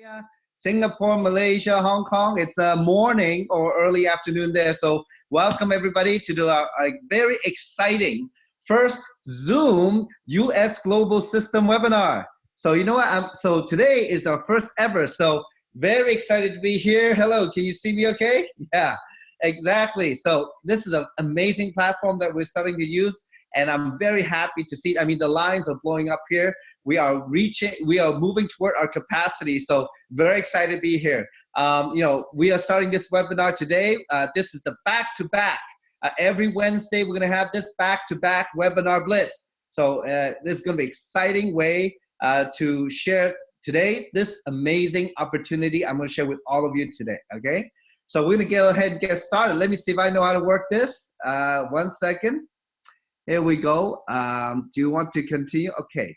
Australia, Singapore, Malaysia, Hong Kong. It's a morning or early afternoon there. So welcome everybody to a very exciting first Zoom US Global System webinar. So you know what? So today is our first ever. So very excited to be here. Hello, can you see me okay? Yeah, exactly. So this is an amazing platform that we're starting to use. And I'm very happy to see, I mean, the lines are blowing up here. We are moving toward our capacity. So very excited to be here. We are starting this webinar today. This is the back-to-back. Every Wednesday, we're gonna have this back-to-back webinar blitz. So this is gonna be an exciting way to share today, this amazing opportunity I'm gonna share with all of you today, okay? So we're gonna go ahead and get started. Let me see if I know how to work this. 1 second. Here we go. Do you want to continue? Okay.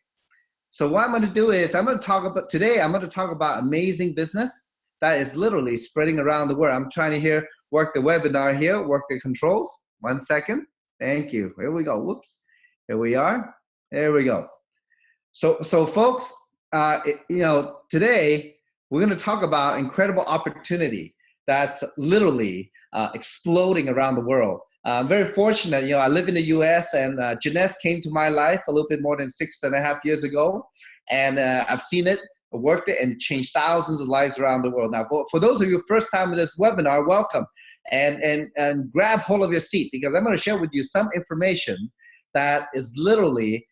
So what I'm going to do is I'm going to talk about amazing business that is literally spreading around the world. I'm trying to work the webinar here, work the controls. 1 second. Thank you. Here we go. Whoops. Here we are. There we go. So folks, today we're going to talk about incredible opportunity that's literally exploding around the world. I'm very fortunate, I live in the US, and Jeunesse came to my life a little bit more than 6.5 years ago. And I've seen it, worked it, and changed thousands of lives around the world. Now, for those of you first time in this webinar, welcome. And grab hold of your seat, because I'm going to share with you some information that is literally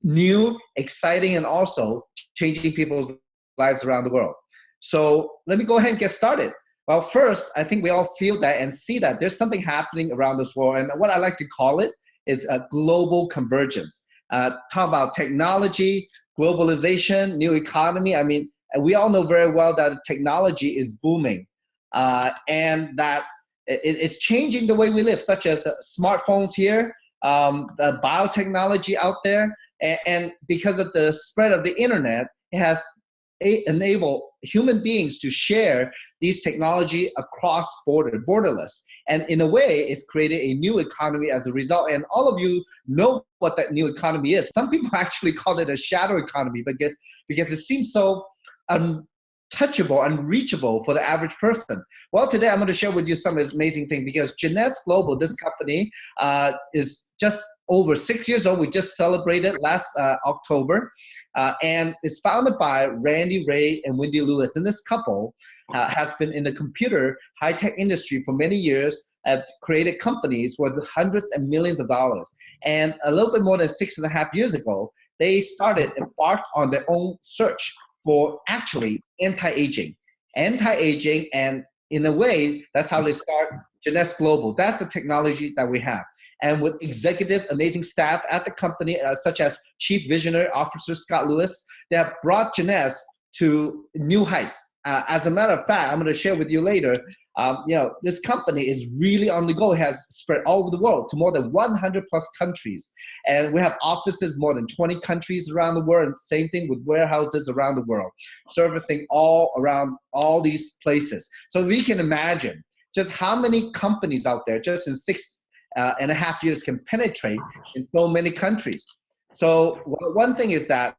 new, exciting, and also changing people's lives around the world. So let me go ahead and get started. Well, first, I think we all feel that and see that there's something happening around this world, and what I like to call it is a global convergence. Talk about technology, globalization, new economy. I mean, we all know very well that technology is booming, and that it's changing the way we live, such as smartphones here, the biotechnology out there, and because of the spread of the internet, it has enabled human beings to share these technology across borderless. And in a way, it's created a new economy as a result. And all of you know what that new economy is. Some people actually call it a shadow economy, because it seems so untouchable, unreachable for the average person. Well, today I'm going to share with you some amazing things, because Jeunesse Global, this company, is just over 6 years old. We just celebrated last October. And it's founded by Randy Ray and Wendy Lewis. And this couple has been in the computer high-tech industry for many years, have created companies worth hundreds and millions of dollars. And a little bit more than 6.5 years ago, they embarked on their own search for actually anti-aging. And in a way, that's how they start Jeunesse Global. That's the technology that we have. And with executive, amazing staff at the company, such as Chief Visionary Officer Scott Lewis, they have brought Jeunesse to new heights. As a matter of fact, I'm going to share with you later, this company is really on the go. It has spread all over the world to more than 100 plus countries. And we have offices more than 20 countries around the world. And same thing with warehouses around the world, servicing all around all these places. So we can imagine just how many companies out there just in 6.5 years can penetrate in so many countries. So one thing is that,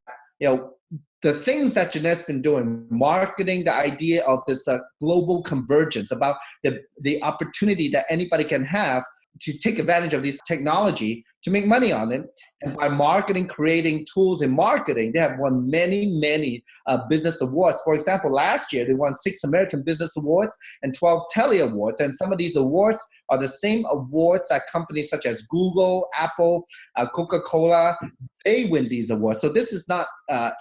the things that Jeunesse been doing, marketing the idea of this global convergence, about the opportunity that anybody can have to take advantage of this technology to make money on it. And by marketing, creating tools in marketing, they have won many business awards. For example, last year, they won 6 American Business Awards and 12 Telly Awards. And some of these awards are the same awards that companies such as Google, Apple, Coca-Cola, they win these awards. So this is not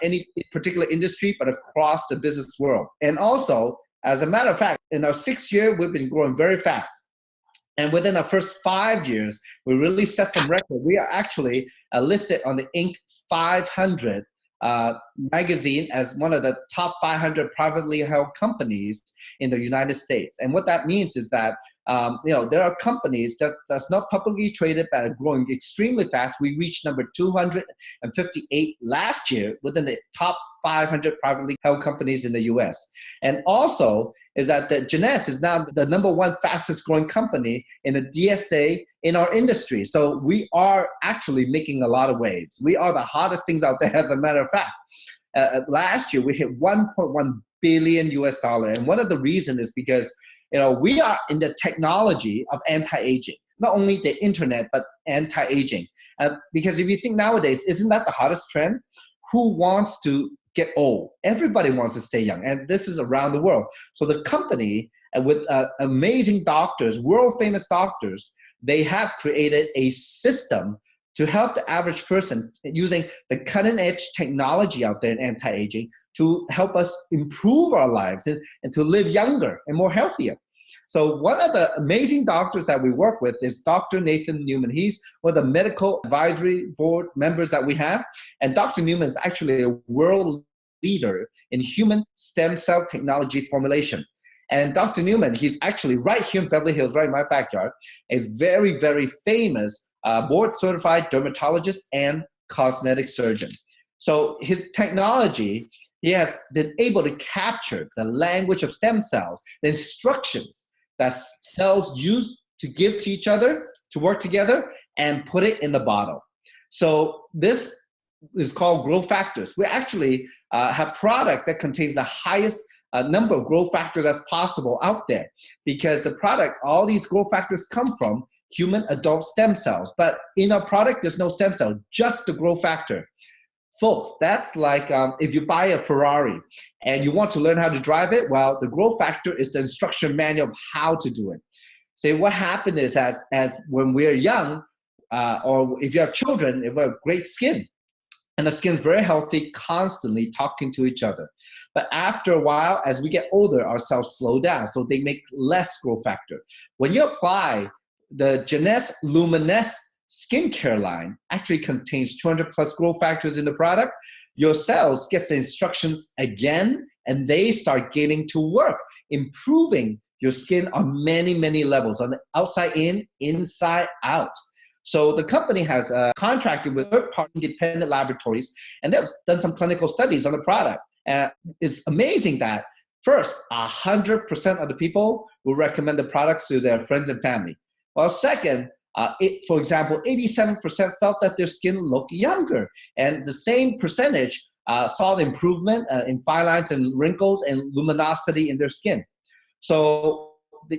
any particular industry, but across the business world. And also, as a matter of fact, in our 6th year, we've been growing very fast. And within our first 5 years, we really set some record. We are actually listed on the Inc. 500 magazine as one of the top 500 privately held companies in the United States. And what that means is that there are companies that's not publicly traded that are growing extremely fast. We reached number 258 last year within the top 500 privately held companies in the US. And also is that the Jeunesse is now the #1 fastest growing company in the DSA in our industry. So we are actually making a lot of waves. We are the hottest things out there, as a matter of fact. Last year, we hit $1.1 billion US dollar. And one of the reasons is because, we are in the technology of anti-aging, not only the internet, but anti-aging. Because if you think nowadays, isn't that the hottest trend? Who wants to get old? Everybody wants to stay young. And this is around the world. So the company with amazing doctors, world famous doctors, they have created a system to help the average person using the cutting edge technology out there in anti-aging to help us improve our lives and to live younger and more healthier. So one of the amazing doctors that we work with is Dr. Nathan Newman. He's one of the medical advisory board members that we have. And Dr. Newman is actually a world leader in human stem cell technology formulation. And Dr. Newman, he's actually right here in Beverly Hills, right in my backyard, is very, very famous board-certified dermatologist and cosmetic surgeon. So his technology, he has been able to capture the language of stem cells, the instructions that cells use to give to each other, to work together, and put it in the bottle. So this is called growth factors. We actually have product that contains the highest number of growth factors that's possible out there, because the product, all these growth factors come from human adult stem cells. But in our product, there's no stem cell, just the growth factor. Folks, that's like if you buy a Ferrari and you want to learn how to drive it, well, the growth factor is the instruction manual of how to do it. So what happened is as when we're young, or if you have children, if we have great skin, and the skin's very healthy, constantly talking to each other. But after a while, as we get older, our cells slow down, so they make less growth factor. When you apply the Jeunesse Luminesse skincare line, actually contains 200 plus growth factors in the product, your cells get the instructions again, and they start getting to work, improving your skin on many, many levels, on the outside in, inside out. So the company has contracted with third-party independent laboratories, and they've done some clinical studies on the product. It's amazing that first, 100% of the people will recommend the products to their friends and family. Well, second, for example, 87% felt that their skin looked younger, and the same percentage saw the improvement in fine lines and wrinkles and luminosity in their skin. So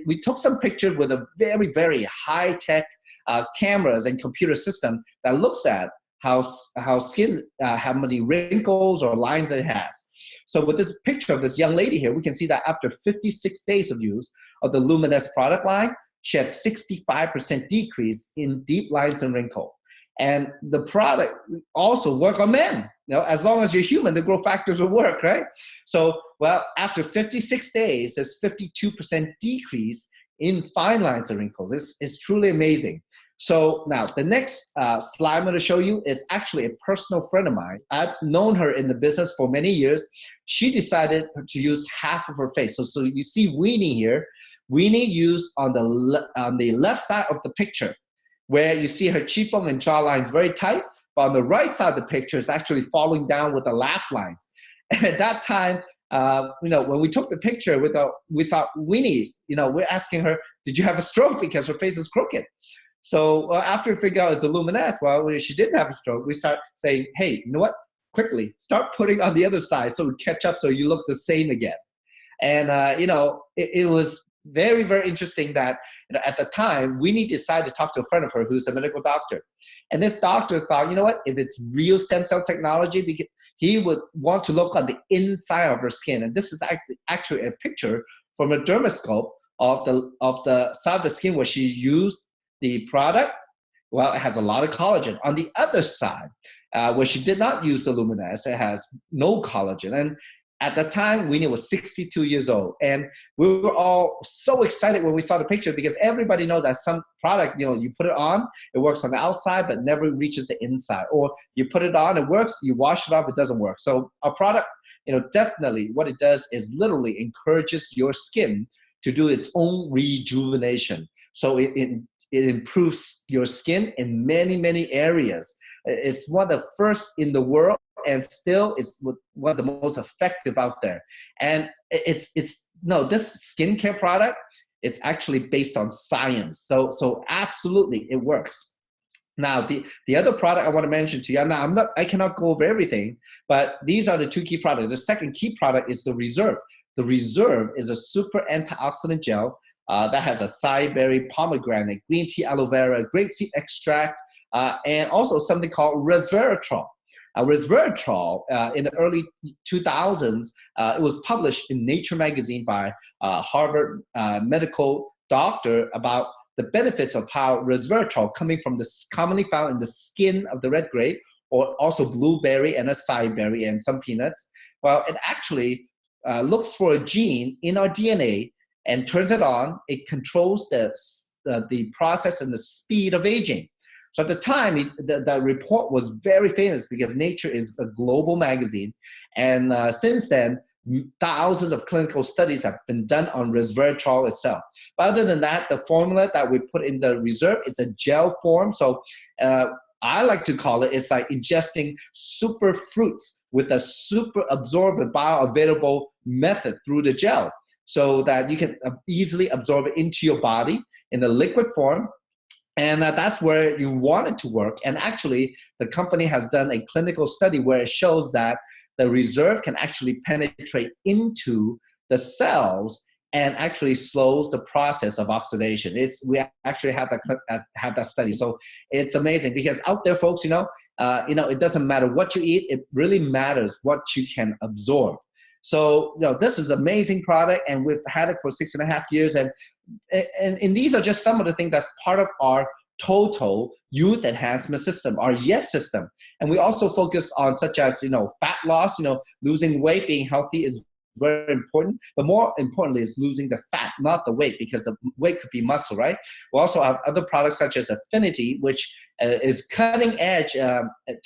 we took some pictures with a very, very high-tech cameras and computer system that looks at how skin, how many wrinkles or lines it has. So with this picture of this young lady here, we can see that after 56 days of use of the Luminesse product line, she had 65% decrease in deep lines and wrinkle. And the product also work on men. As long as you're human, the growth factors will work, right? So, well, after 56 days, there's 52% decrease in fine lines and wrinkles. It's truly amazing. So now the next slide I'm going to show you is actually a personal friend of mine. I've known her in the business for many years. She decided to use half of her face. So you see Weenie here. Weenie used on the left side of the picture, where you see her cheekbone and jawline is very tight, but on the right side of the picture is actually falling down with the laugh lines. And at that time, when we took the picture with Weenie, we're asking her, did you have a stroke? Because her face is crooked. So after we figure out it's the Luminesse, well, she didn't have a stroke. We start saying, hey, you know what? Quickly, start putting on the other side so we catch up so you look the same again. And, it was very, very interesting that at the time, Winnie decided to talk to a friend of her who's a medical doctor. And this doctor thought, you know what, if it's real stem cell technology, he would want to look on the inside of her skin. And this is actually a picture from a dermoscope of the side of the skin where she used the product. Well, it has a lot of collagen. On the other side, where she did not use the Luminesse, it has no collagen. And at the time, Winnie was 62 years old. And we were all so excited when we saw the picture, because everybody knows that some product, you put it on, it works on the outside, but never reaches the inside. Or you put it on, it works, you wash it off, it doesn't work. So our product, definitely what it does is literally encourages your skin to do its own rejuvenation. So it improves your skin in many, many areas. It's one of the first in the world, and still it's one of the most effective out there. And this skincare product is actually based on science. So absolutely, it works. Now, the other product I want to mention to you, now I cannot go over everything, but these are the two key products. The second key product is the Reserve. The Reserve is a super antioxidant gel that has acai berry, pomegranate, green tea, aloe vera, grapeseed extract, and also something called resveratrol. Resveratrol, in the early 2000s, it was published in Nature magazine by Harvard medical doctor about the benefits of how resveratrol, coming from this commonly found in the skin of the red grape, or also blueberry and acai berry and some peanuts, well, it actually looks for a gene in our DNA and turns it on. It controls the process and the speed of aging. So at the time, the report was very famous because Nature is a global magazine. And since then, thousands of clinical studies have been done on resveratrol itself. But other than that, the formula that we put in the Reserve is a gel form. So I like to call it, it's like ingesting super fruits with a super absorbent bioavailable method through the gel, so that you can easily absorb it into your body in the liquid form. And that's where you want it to work. And actually, the company has done a clinical study where it shows that the Reserve can actually penetrate into the cells and actually slows the process of oxidation. We actually have that study. So it's amazing, because out there, folks, it doesn't matter what you eat. It really matters what you can absorb. So this is an amazing product, and we've had it for 6.5 years. And these are just some of the things that's part of our total youth enhancement system, our YES system. And we also focus on such as, fat loss, losing weight, being healthy is very important. But more importantly is losing the fat, not the weight, because the weight could be muscle, right? We also have other products such as Affinity, which is cutting edge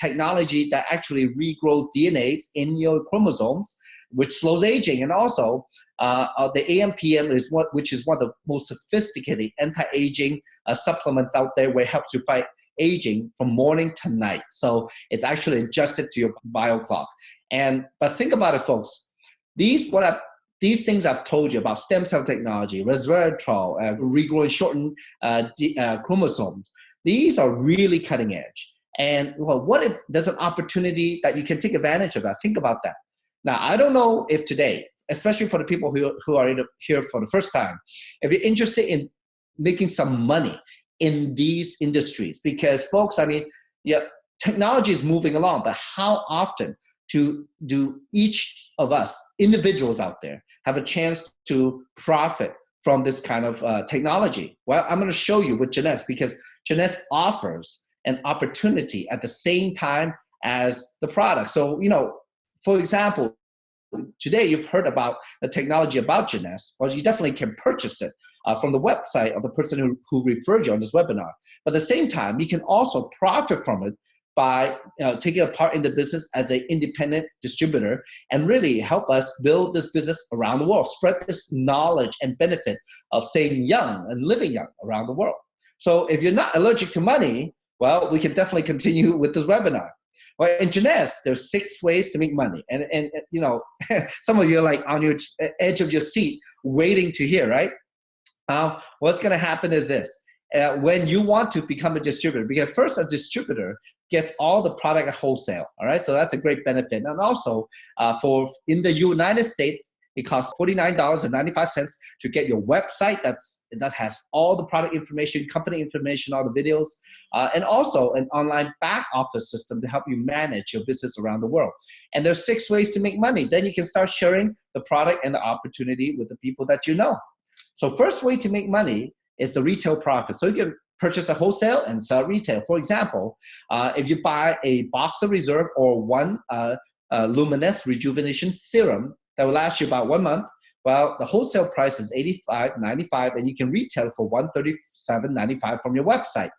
technology that actually regrows DNAs in your chromosomes, which slows aging. And also the AMPM which is one of the most sophisticated anti-aging supplements out there, where it helps you fight aging from morning to night. So it's actually adjusted to your bio clock. But think about it, folks. These things I've told you about: stem cell technology, resveratrol, regrowing shortened chromosomes. These are really cutting edge. And what if there's an opportunity that you can take advantage of that? Think about that. Now, I don't know if today, especially for the people who are here for the first time, if you're interested in making some money in these industries, because folks, technology is moving along, but how often do each of us, individuals out there, have a chance to profit from this kind of technology? Well, I'm going to show you with Jeunesse, because Jeunesse offers an opportunity at the same time as the product. So, for example, today you've heard about the technology about Jeunesse. Well, you definitely can purchase it from the website of the person who referred you on this webinar. But at the same time, you can also profit from it by taking a part in the business as an independent distributor, and really help us build this business around the world, spread this knowledge and benefit of staying young and living young around the world. So if you're not allergic to money, well, we can definitely continue with this webinar. Well, in Jeunesse, there's 6 ways to make money. And some of you are like on your edge of your seat waiting to hear, right? What's going to happen is this. When you want to become a distributor, because first a distributor gets all the product at wholesale, all right? So that's a great benefit. And also in the United States, it costs $49.95 to get your website that has all the product information, company information, all the videos, and also an online back office system to help you manage your business around the world. And there's 6 ways to make money. Then you can start sharing the product and the opportunity with the people that you know. So first way to make money is the retail profit. So you can purchase a wholesale and sell retail. For example, if you buy a box of Reserve or one Luminous Rejuvenation Serum that will last you about 1 month, well, the wholesale price is $85.95, and you can retail for $137.95 from your website.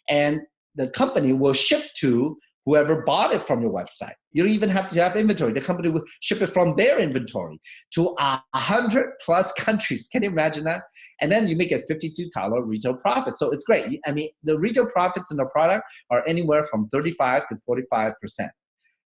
And the company will ship to whoever bought it from your website. You don't even have to have inventory. The company will ship it from their inventory to 100+ countries. Can you imagine that? And then you make a $52 retail profit. So it's great. The retail profits in the product are anywhere from 35 to 45%.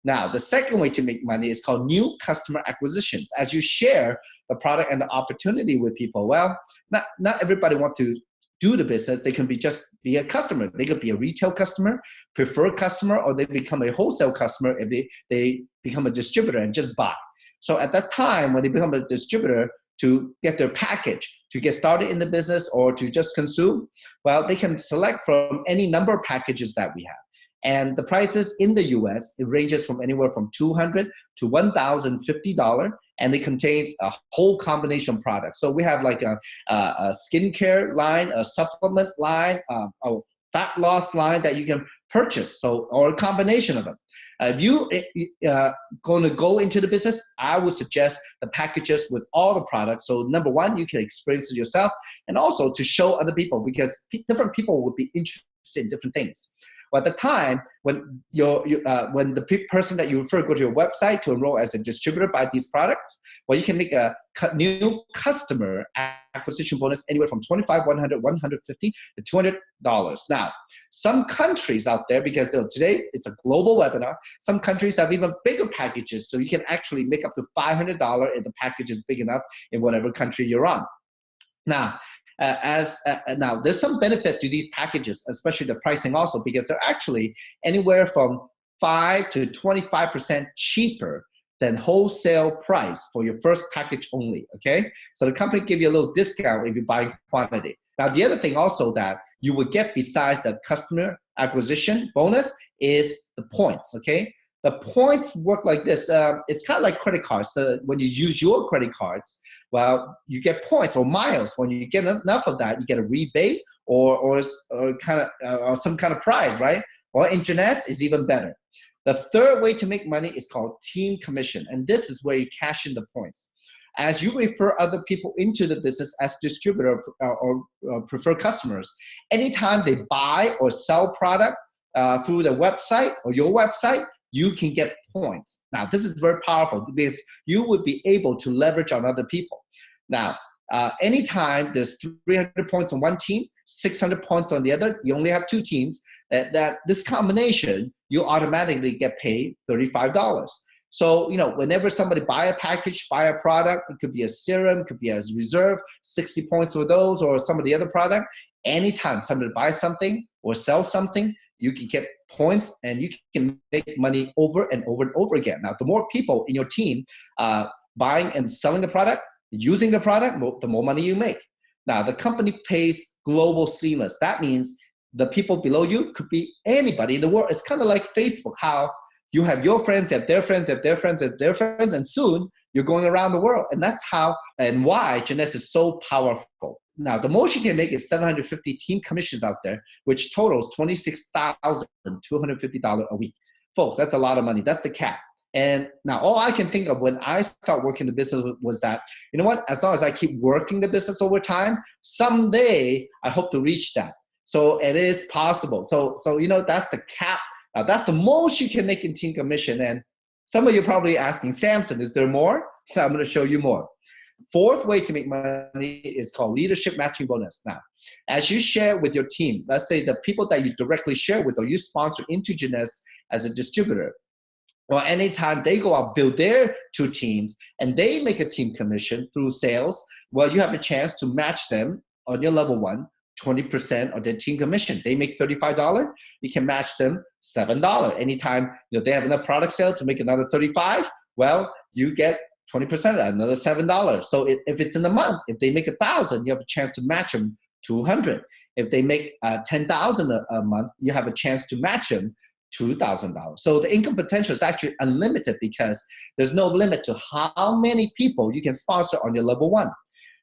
Now, the second way to make money is called new customer acquisitions. As you share the product and the opportunity with people, well, not everybody wants to do the business. They can be just be a customer. They could be a retail customer, preferred customer, or they become a wholesale customer if they become a distributor and just buy. So at that time, when they become a distributor to get their package, to get started in the business or to just consume, well, they can select from any number of packages that we have. And the prices in the US, it ranges from anywhere from $200 to $1,050, and it contains a whole combination of products. So we have like a skincare line, a supplement line, a fat loss line that you can purchase, so, or a combination of them. If you going to go into the business, I would suggest the packages with all the products. So number one, you can experience it yourself, and also to show other people, because different people would be interested in different things. Well, at the time, when when the person that you refer go to your website to enroll as a distributor, buy these products, well, you can make a new customer acquisition bonus anywhere from $25, $100, $150 to $200. Now, some countries out there, because today it's a global webinar, some countries have even bigger packages, so you can actually make up to $500 if the package is big enough in whatever country you're on. Now, now there's some benefit to these packages, especially the pricing also, because they're actually anywhere from 5 to 25% cheaper than wholesale price for your first package only, okay? So the company give you a little discount if you buy quantity. Now, the other thing also that you would get besides the customer acquisition bonus is the points, okay? The points work like this. It's kind of like credit cards. So when you use your credit cards, well, you get points or miles. When you get enough of that, you get a rebate or some kind of prize, right? Or internet is even better. The third way to make money is called team commission, and this is where you cash in the points. As you refer other people into the business as distributor or preferred customers, anytime they buy or sell product through the website or your website, you can get points. Now, this is very powerful because you would be able to leverage on other people. Now, anytime there's 300 points on one team, 600 points on the other, you only have two teams, that this combination, you automatically get paid $35. So, whenever somebody buy a package, buy a product, it could be a serum, it could be a reserve, 60 points for those or some of the other product. Anytime somebody buys something or sells something, you can get points and you can make money over and over and over again. Now, the more people in your team buying and selling the product, using the product, the more money you make. Now, the company pays global seamless. That means the people below you could be anybody in the world. It's kind of like Facebook, how you have your friends, they have their friends, they have their friends, they have their friends, and soon you're going around the world. And that's how and why Jeunesse is so powerful. Now, the most you can make is 750 team commissions out there, which totals $26,250 a week. Folks, that's a lot of money. That's the cap. And now all I can think of when I start working the business was that, you know what, as long as I keep working the business over time, someday I hope to reach that. So it is possible. So that's the cap. That's the most you can make in team commission. And some of you are probably asking, Samson, is there more? So I'm going to show you more. Fourth way to make money is called leadership matching bonus. Now, as you share with your team, let's say the people that you directly share with or you sponsor into Jeunesse as a distributor, or anytime they go out, build their two teams, and they make a team commission through sales, well, you have a chance to match them on your level one, 20% of their team commission. They make $35, you can match them $7. Anytime they have enough product sale to make another $35, well, you get 20% of that, another $7. So if it's in a month, if they make 1,000, you have a chance to match them $200. If they make 10,000 a month, you have a chance to match them $2,000. So the income potential is actually unlimited because there's no limit to how many people you can sponsor on your level one.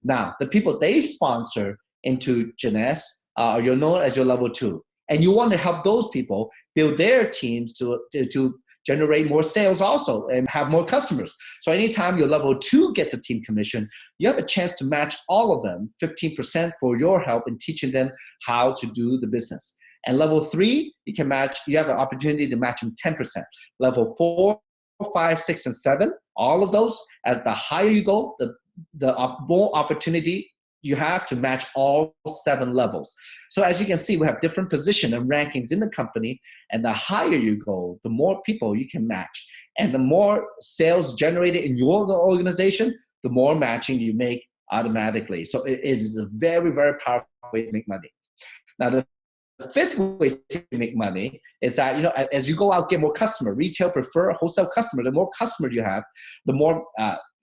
Now, the people they sponsor into Jeunesse, you're known as your level two. And you want to help those people build their teams to generate more sales also and have more customers. So anytime your level two gets a team commission, you have a chance to match all of them 15% for your help in teaching them how to do the business. And level three, you have an opportunity to match them 10%. Level 4, 5, 6, and 7, all of those, as the higher you go, the more opportunity you have to match all 7 levels. So as you can see, we have different position and rankings in the company, and the higher you go, the more people you can match. And the more sales generated in your organization, the more matching you make automatically. So it is a very, very powerful way to make money. Now, the fifth way to make money is that, as you go out, get more customer. Retail prefer wholesale customer. The more customer you have, the more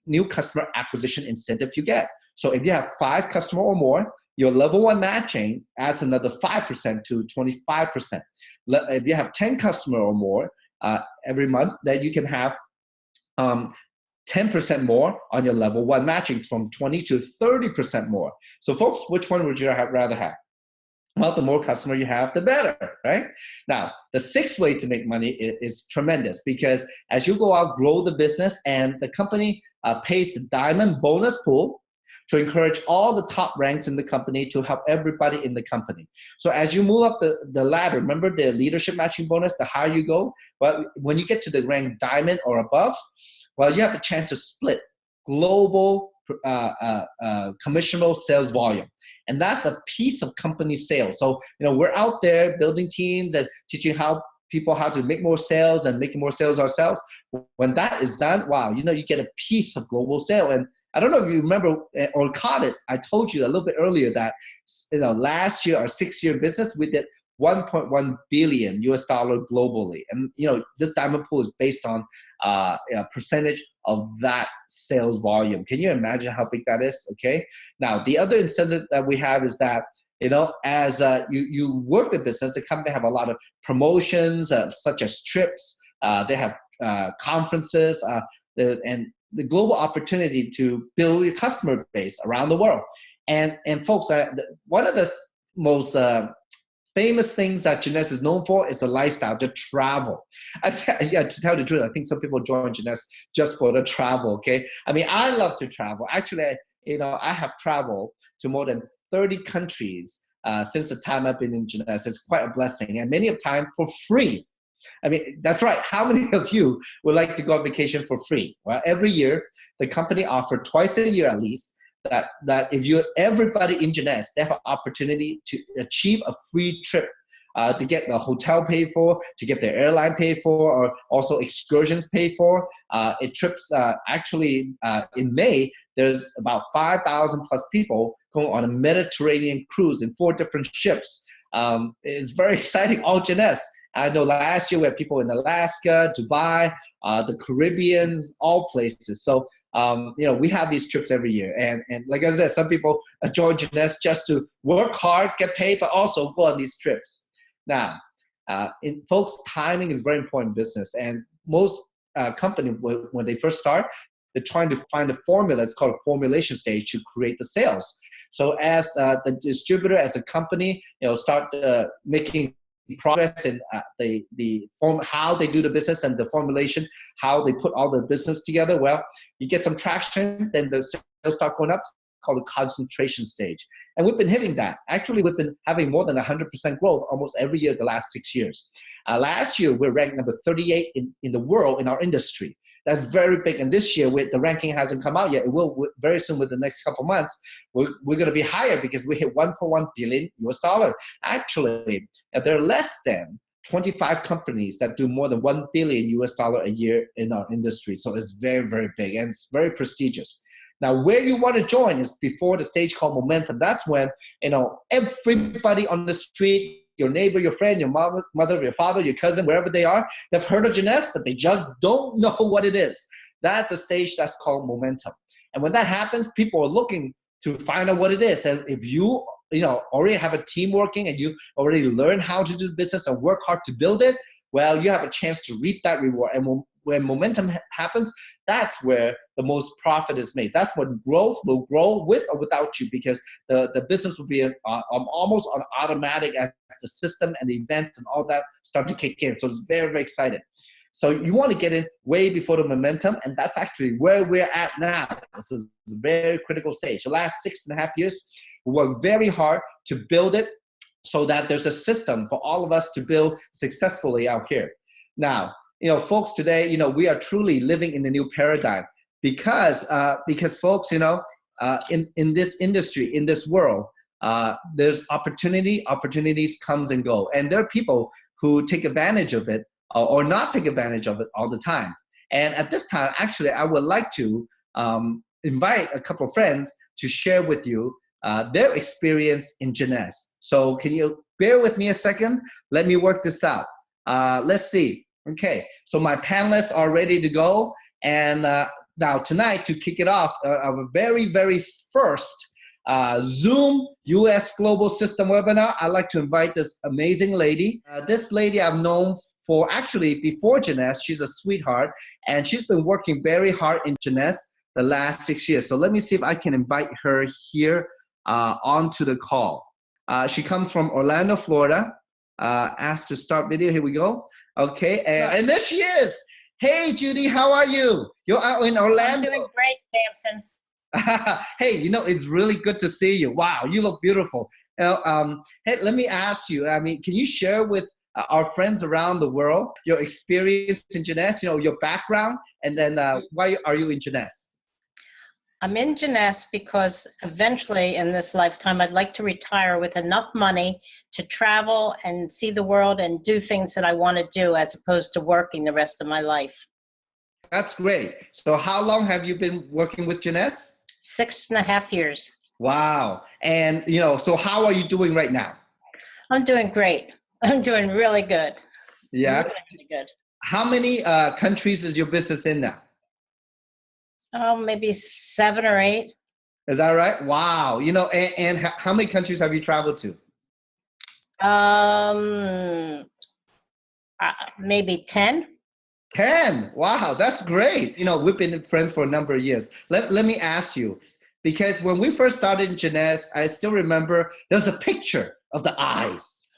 new customer acquisition incentive you get. So if you have 5 customer or more, your level 1 matching adds another 5% to 25%. If you have 10 customer or more every month, then you can have 10% more on your level 1 matching, from 20 to 30% more. So folks, which one would you rather have? Well, the more customer you have, the better, right? Now, the sixth way to make money is tremendous, because as you go out, grow the business, and the company pays the diamond bonus pool to encourage all the top ranks in the company to help everybody in the company. So as you move up the ladder, remember the leadership matching bonus, the higher you go, but when you get to the rank diamond or above, well, you have a chance to split global commissionable sales volume. And that's a piece of company sales. So, we're out there building teams and teaching people how to make more sales and making more sales ourselves. When that is done, wow, you get a piece of global sale. And I don't know if you remember or caught it. I told you a little bit earlier that, last year, our 6-year business, we did $1.1 billion globally. And, this diamond pool is based on a percentage of that sales volume. Can you imagine how big that is? Okay. Now, the other incentive that we have is that, as you work the business, the company have a lot of promotions, such as trips. They have conferences, and the global opportunity to build your customer base around the world. And folks, one of the most famous things that Jeunesse is known for is the lifestyle, the travel. To tell the truth, I think some people join Jeunesse just for the travel, okay? I mean, I love to travel. Actually, I have traveled to more than 30 countries since the time I've been in Jeunesse. It's quite a blessing, and many of time for free. I mean, that's right. How many of you would like to go on vacation for free? Well, every year, the company offers twice a year at least, that if everybody in Jeunesse, they have an opportunity to achieve a free trip, to get the hotel paid for, to get their airline paid for, or also excursions paid for. Trips, actually, in May, there's about 5,000 plus people going on a Mediterranean cruise in 4 different ships. It's very exciting, all Jeunesse. I know last year we had people in Alaska, Dubai, the Caribbean, all places. So, we have these trips every year. And like I said, some people join Jeunesse just to work hard, get paid, but also go on these trips. Now, folks, timing is very important in business. And most companies, when they first start, they're trying to find a formula. It's called a formulation stage to create the sales. So as the distributor, as a company, start making progress in the form, how they do the business and the formulation, how they put all the business together. Well, you get some traction, then the sales start going up. It's called the concentration stage. And we've been hitting that. Actually, we've been having more than 100% growth almost every year the last 6 years. Last year, we're ranked number 38 in the world in our industry. That's very big. And this year, the ranking hasn't come out yet. It will very soon, with the next couple months. We're going to be higher because we hit $1.1 billion. Actually, there are less than 25 companies that do more than $1 billion a year in our industry. So it's very, very big, and it's very prestigious. Now, where you want to join is before the stage called momentum. That's when, everybody on the street, your neighbor, your friend, your mother, your father, your cousin, wherever they are, they've heard of Jeunesse, but they just don't know what it is. That's a stage that's called momentum. And when that happens, people are looking to find out what it is. And if you already have a team working and you already learn how to do business and work hard to build it, well, you have a chance to reap that reward. And when momentum happens, that's where the most profit is made. That's when growth will grow with or without you, because the business will be almost on automatic as the system and the events and all that start to kick in. So it's very, very exciting. So you want to get in way before the momentum, and that's actually where we're at now. This is a very critical stage. The last 6.5 years, we worked very hard to build it so that there's a system for all of us to build successfully out here. Now, folks, today, we are truly living in a new paradigm because folks, in this industry, in this world, there's opportunities comes and go. And there are people who take advantage of it or not take advantage of it all the time. And at this time, actually, I would like to invite a couple of friends to share with you their experience in Jeunesse. So can you bear with me a second. Let me work this out. Let's see. Okay, so my panelists are ready to go. And now tonight, to kick it off, our very, very first Zoom US Global System webinar, I'd like to invite this amazing lady. This lady I've known for actually before Jeunesse. She's a sweetheart, and she's been working very hard in Jeunesse the last 6 years. So let me see if I can invite her here onto the call. She comes from Orlando, Florida. Asked to start video. Here we go. Okay, and there she is. Hey, Judy, how are you? You're out in Orlando. I'm doing great, Samson. Hey, you know, it's really good to see you. Wow, you look beautiful. Hey, let me ask you, I mean, can you share with our friends around the world your experience in Jeunesse, you know, your background, and then why are you in Jeunesse? I'm in Jeunesse because eventually in this lifetime, I'd like to retire with enough money to travel and see the world and do things that I want to do as opposed to working the rest of my life. That's great. So how long have you been working with Jeunesse? 6.5 years. Wow. And, you know, so how are you doing right now? I'm doing great. I'm doing really good. Yeah. Really good. How many countries is your business in now? Oh, maybe 7 or 8. Is that right? Wow. You know, and how many countries have you traveled to? Maybe 10. 10. Wow, that's great. You know, we've been friends for a number of years. Let me ask you, because when we first started in Jeunesse, I still remember there was a picture of the eyes.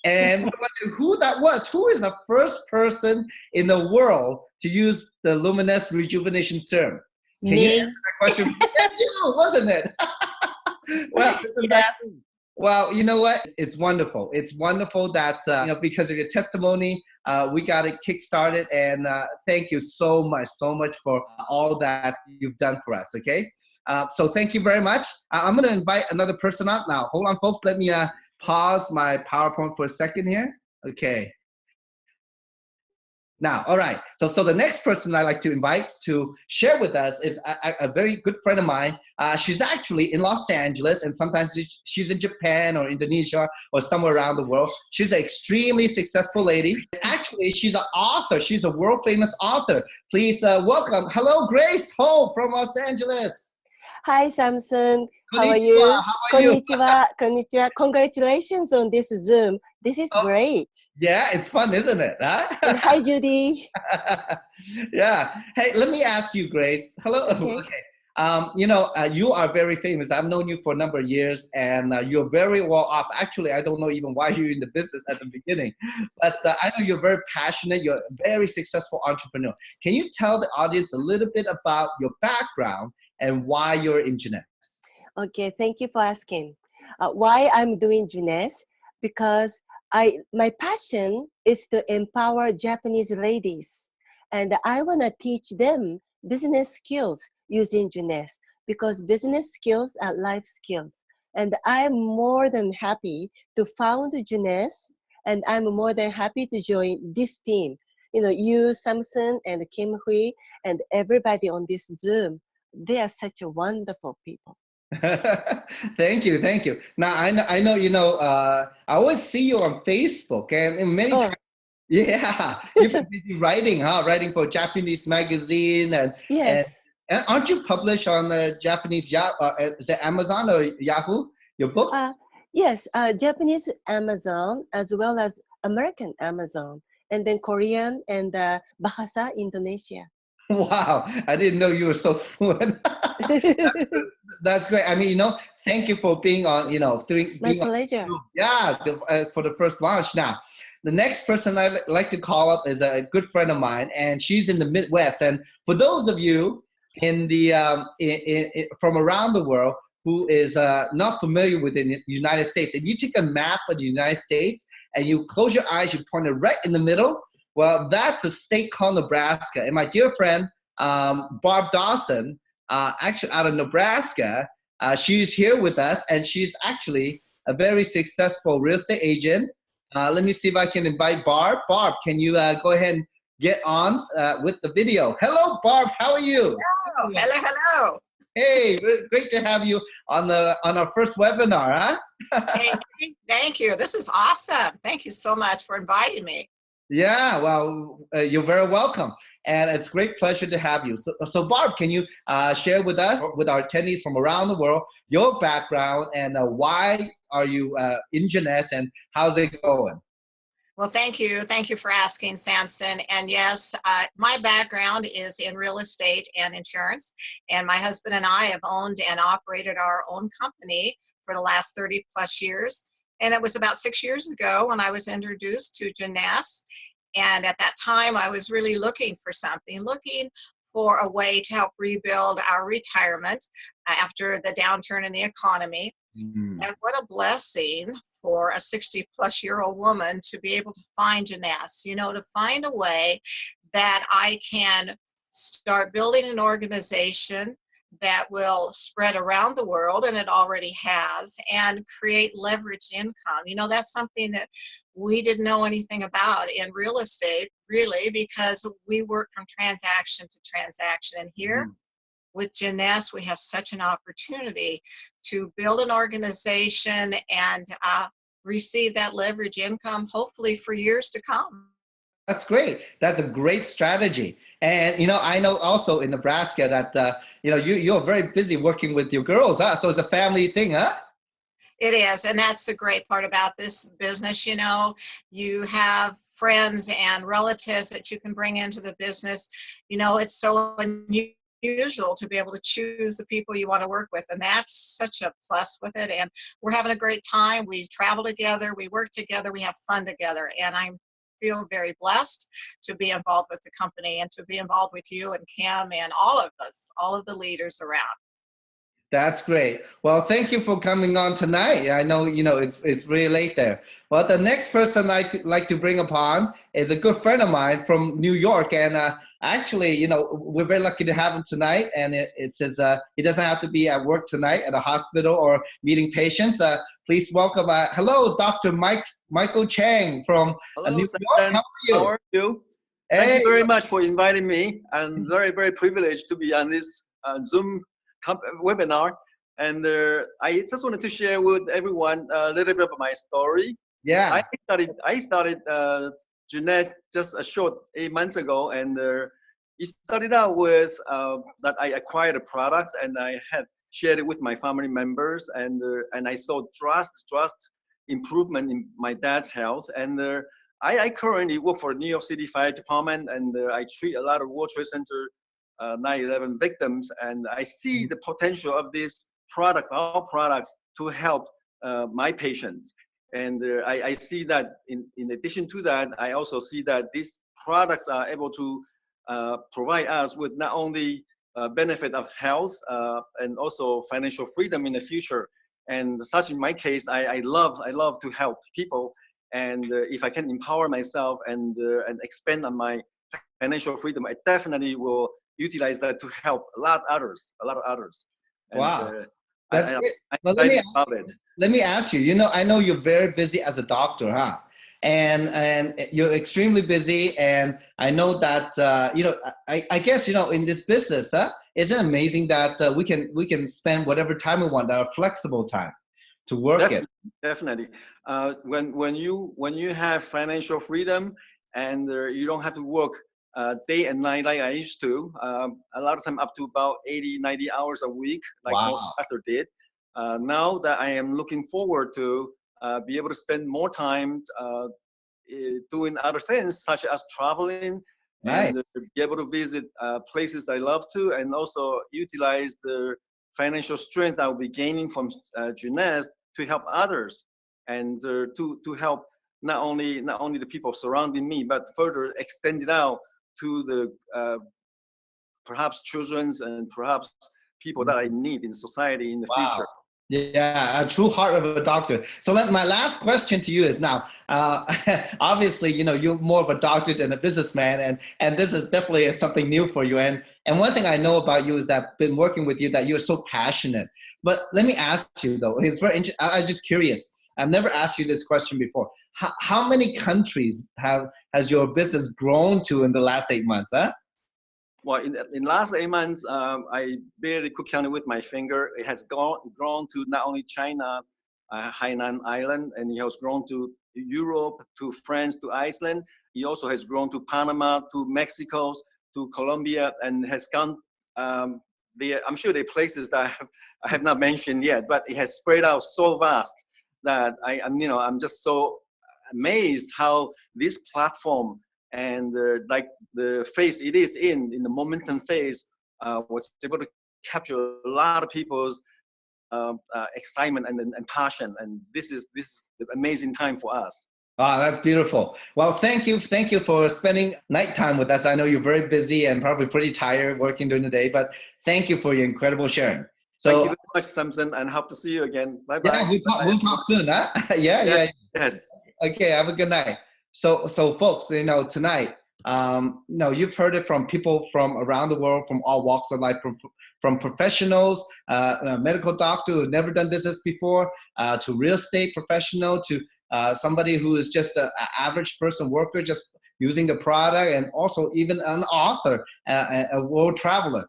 And I wondered who that was. Who is the first person in the world to use the luminous rejuvenation serum? Can Me. you answer that question? Yeah, you, wasn't it? Well, Yeah. well, you know what? It's wonderful. It's wonderful that, you know, because of your testimony, we got it kick-started, and thank you so much for all that you've done for us, okay? So thank you very much. I'm going to invite another person up now. Hold on, folks. Let me pause my PowerPoint for a second here. Okay. Now, all right. So the next person I'd like to invite to share with us is a very good friend of mine. She's actually in Los Angeles, and sometimes she's in Japan or Indonesia or somewhere around the world. She's an extremely successful lady. Actually, she's an author. She's a world famous author. Please welcome. Hello, Grace Ho from Los Angeles. Hi, Samson. How are Konnichiwa. you? How are you? Konnichiwa. Konnichiwa. Congratulations on this Zoom. This is great. Yeah, it's fun, isn't it? Huh? And hi, Judy. Yeah. Hey, let me ask you, Grace. Hello. Okay. You know, you are very famous. I've known you for a number of years, and you're very well off. Actually, I don't know even why you're in the business at the beginning, but I know you're very passionate. You're a very successful entrepreneur. Can you tell the audience a little bit about your background and why you're in Jeunesse? Okay, thank you for asking. Why I'm doing Jeunesse? Because my passion is to empower Japanese ladies, and I want to teach them business skills using Jeunesse, because business skills are life skills. And I'm more than happy to found Jeunesse, and I'm more than happy to join this team. You know, you, Samson, and Kim Hui, and everybody on this Zoom. They are such a wonderful people. Thank you, thank you. Now I know you know. I always see you on Facebook, and many times, yeah, you've been busy writing, huh? Writing for Japanese magazine, and yes. And aren't you published on the Japanese is it Amazon or Yahoo? Your books? Yes, Japanese Amazon as well as American Amazon, and then Korean and Bahasa Indonesia. Wow, I didn't know you were so fluent. That's great. I mean, you know, thank you for being on, you know, My pleasure. Yeah, for the first launch. Now, the next person I'd like to call up is a good friend of mine, and she's in the Midwest. And for those of you in the from around the world who is not familiar with the United States, if you take a map of the United States and you close your eyes, you point it right in the middle. Well, that's a state called Nebraska. And my dear friend, Barb Dawson, actually out of Nebraska, she's here with us, and she's actually a very successful real estate agent. Let me see if I can invite Barb. Barb, can you go ahead and get on with the video? Hello, Barb. How are you? Hello. Hey, great to have you on our first webinar, huh? Hey, thank you. This is awesome. Thank you so much for inviting me. Yeah, well, you're very welcome, and it's a great pleasure to have you. So Barb, can you share with us, with our attendees from around the world, your background and why are you in Jeunesse and how's it going? Well, thank you. Thank you for asking, Samson. And yes, my background is in real estate and insurance. And my husband and I have owned and operated our own company for the last 30 plus years. And it was about 6 years ago when I was introduced to Jeunesse. And at that time, I was really looking for something, looking for a way to help rebuild our retirement after the downturn in the economy. And what a blessing for a 60-plus-year-old woman to be able to find Jeunesse, you know, to find a way that I can start building an organization that will spread around the world, and it already has, and create leveraged income. You know, that's something that we didn't know anything about in real estate, really, because we work from transaction to transaction. And here, with Jeunesse, we have such an opportunity to build an organization and receive that leverage income, hopefully for years to come. That's great. That's a great strategy. And, you know, I know also in Nebraska that, you know, you're very busy working with your girls, huh? So it's a family thing, huh? It is, and that's the great part about this business. You know, you have friends and relatives that you can bring into the business. You know, it's so unusual to be able to choose the people you want to work with, and that's such a plus with it. And we're having a great time. We travel together, we work together, we have fun together, and I feel very blessed to be involved with the company and to be involved with you and Kim and all of us, all of the leaders around. That's great. Well, thank you for coming on tonight. I know, you know, it's really late there. Well, the next person I'd like to bring upon is a good friend of mine from New York. And actually, you know, we're very lucky to have him tonight. And it says he doesn't have to be at work tonight at a hospital or meeting patients. Please welcome, hello, Dr. Michael Chang from New York. How are you? How are you? Hey. Thank you very much for inviting me. I'm very, very privileged to be on this Zoom webinar. And I just wanted to share with everyone a little bit of my story. Yeah. I started Jeunesse just a short 8 months ago, and it started out with that I acquired a product and I had shared it with my family members, and I saw drastic improvement in my dad's health. And I currently work for New York City Fire Department, and I treat a lot of World Trade Center 9/11 victims, and I see the potential of this product, our products, to help my patients. And I see that in addition to that, I also see that these products are able to provide us with not only benefit of health and also financial freedom in the future. And such in my case, I love to help people. And if I can empower myself and expand on my financial freedom, I definitely will utilize that to help a lot of others. And, wow. That's great. Well, let me ask you, you know, I know you're very busy as a doctor, huh? And you're extremely busy. And I know that, you know, I guess, you know, in this business, huh? Isn't it amazing that we can spend whatever time we want, our flexible time to work it? Definitely. When you have financial freedom and you don't have to work day and night like I used to, a lot of time up to about 80-90 hours a week, like most doctors did. Now that I am looking forward to be able to spend more time doing other things such as traveling, and be able to visit places I love to, and also utilize the financial strength I'll be gaining from Jeunesse to help others, and to help not only the people surrounding me, but further extend it out to the perhaps children's and perhaps people that I need in society in the future. Yeah, a true heart of a doctor. So my last question to you is now, obviously, you know, you're more of a doctor than a businessman, and this is definitely something new for you. And one thing I know about you is that I've been working with you, that you're so passionate. But let me ask you though, it's very interesting. I'm just curious. I've never asked you this question before. How many countries has your business grown to in the last 8 months, huh? Well, in last 8 months, I barely could count it with my finger. It has grown to not only China, Hainan Island, and it has grown to Europe, to France, to Iceland. It also has grown to Panama, to Mexico, to Colombia, and has gone. I'm sure there are places that I have not mentioned yet, but it has spread out so vast that I'm just so amazed how this platform and like the phase it is in the momentum phase was able to capture a lot of people's excitement and passion, and this is the amazing time for us. Ah, that's beautiful. Well, thank you for spending nighttime with us. I know you're very busy and probably pretty tired working during the day, but thank you for your incredible sharing. So thank you very much, Samson, and hope to see you again. Bye bye. Yeah, we'll talk soon, huh? Yeah. Yes. Okay, have a good night. So folks, tonight, you've heard it from people from around the world, from all walks of life, from professionals, a medical doctor who's never done business before, to real estate professional, to somebody who is just an average person worker, just using the product, and also even an author, a world traveler.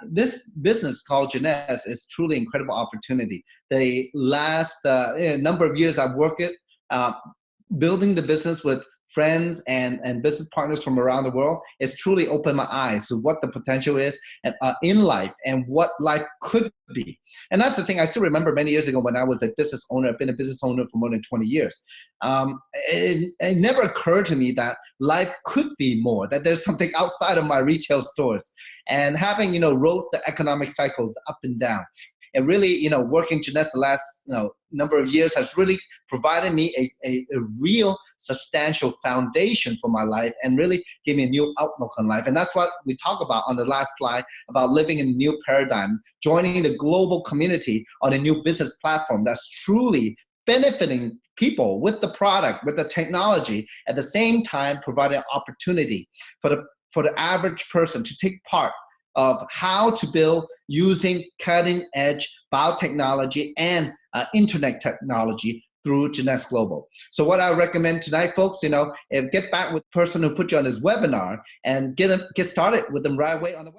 This business called Jeunesse is truly an incredible opportunity. The last number of years I've worked it, building the business with friends and business partners from around the world, it's truly opened my eyes to what the potential is and in life and what life could be. And that's the thing. I still remember many years ago when I was a business owner. I've been a business owner for more than 20 years. It never occurred to me that life could be more, that there's something outside of my retail stores. And having, wrote the economic cycles up and down, and really, working Jeunesse the last, number of years has really provided me a real substantial foundation for my life and really gave me a new outlook on life. And that's what we talk about on the last slide, about living in a new paradigm, joining the global community on a new business platform that's truly benefiting people with the product, with the technology, at the same time providing opportunity for the average person to take part of how to build using cutting-edge biotechnology and internet technology through Jeunesse Global. So what I recommend tonight, folks, is get back with the person who put you on this webinar and get started with them right away on the website.